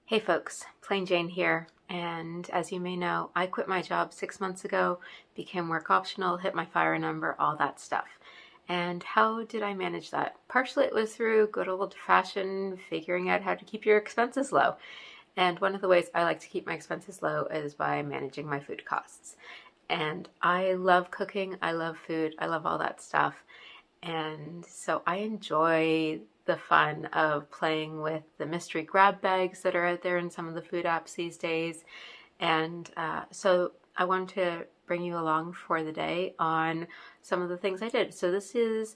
Hey folks, Plain Jane here, and as you may know, I quit my job 6 months ago, became work optional, hit my fire number, all that stuff. And how did I manage that? Partially it was through good old-fashioned figuring out how to keep your expenses low. And one of the ways I like to keep my expenses low is by managing my food costs. And I love cooking, I love food, I love all that stuff. And so I enjoy the fun of playing with the mystery grab bags that are out there in some of the food apps these days. And so I wanted to bring you along for the day on some of the things I did. So this is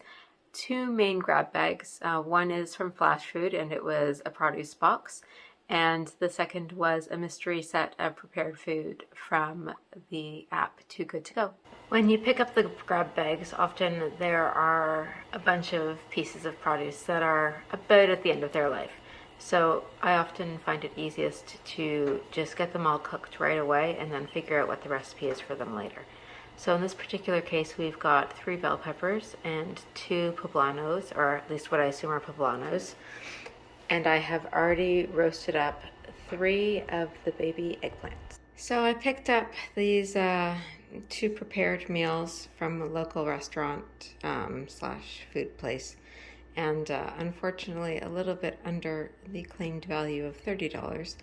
two main grab bags. One is from Flash Food and it was a produce box. And the second was a mystery set of prepared food from the app Too Good To Go. When you pick up the grab bags, often there are a bunch of pieces of produce that are about at the end of their life. So I often find it easiest to just get them all cooked right away and then figure out what the recipe is for them later. So in this particular case, we've got 3 bell peppers and 2 poblanos, or at least what I assume are poblanos. And I have already roasted up 3 of the baby eggplants. So I picked up these 2 prepared meals from a local restaurant slash food place, and unfortunately a little bit under the claimed value of $30.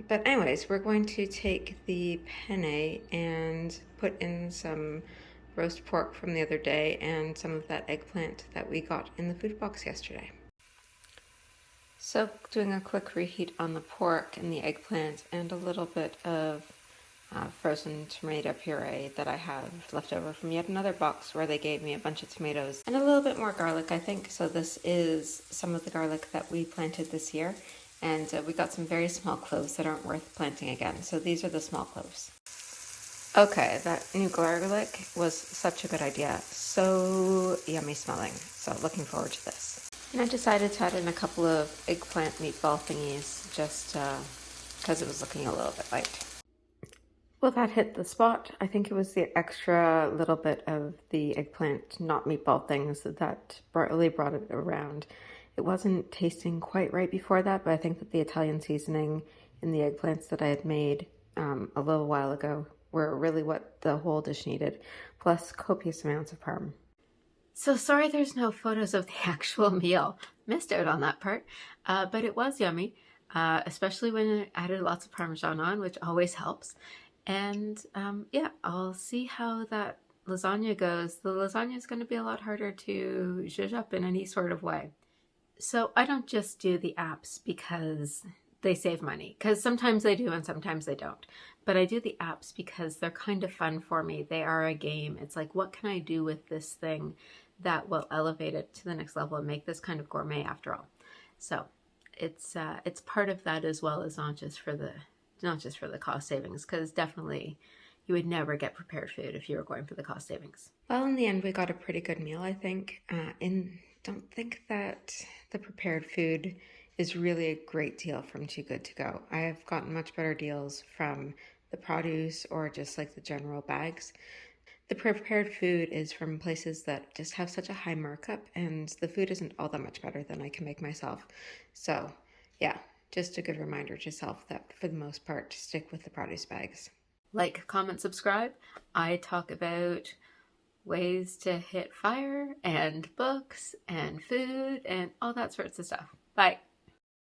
But anyways, we're going to take the penne and put in some roast pork from the other day and some of that eggplant that we got in the food box yesterday. So doing a quick reheat on the pork and the eggplant and a little bit of frozen tomato puree that I have left over from yet another box where they gave me a bunch of tomatoes and a little bit more garlic, I think. So this is some of the garlic that we planted this year, and we got some very small cloves that aren't worth planting again. So these are the small cloves. Okay, that new garlic was such a good idea. So yummy smelling. So looking forward to this. And I decided to add in a couple of eggplant meatball thingies just because it was looking a little bit light. Well, that hit the spot. I think it was the extra little bit of the eggplant, not meatball things, that really brought it around. It wasn't tasting quite right before that, but I think that the Italian seasoning in the eggplants that I had made a little while ago were really what the whole dish needed, plus copious amounts of parm. So sorry there's no photos of the actual meal. Missed out on that part, but it was yummy, especially when I added lots of Parmesan on, which always helps. And yeah, I'll see how that lasagna goes. The lasagna is going to be a lot harder to zhuzh up in any sort of way. So I don't just do the apps because they save money, because sometimes they do and sometimes they don't. But I do the apps because they're kind of fun for me. They are a game. It's like, what can I do with this thing that will elevate it to the next level and make this kind of gourmet after all? So it's part of that, as well as not just for the cost savings, because definitely you would never get prepared food if you were going for the cost savings. Well, in the end, we got a pretty good meal, I think. Don't think that the prepared food is really a great deal from Too Good To Go. I have gotten much better deals from the produce or just like the general bags. The prepared food is from places that just have such a high markup, and the food isn't all that much better than I can make myself. So yeah, just a good reminder to yourself that for the most part, stick with the produce bags. Like, comment, subscribe. I talk about ways to hit fire and books and food and all that sorts of stuff. Bye.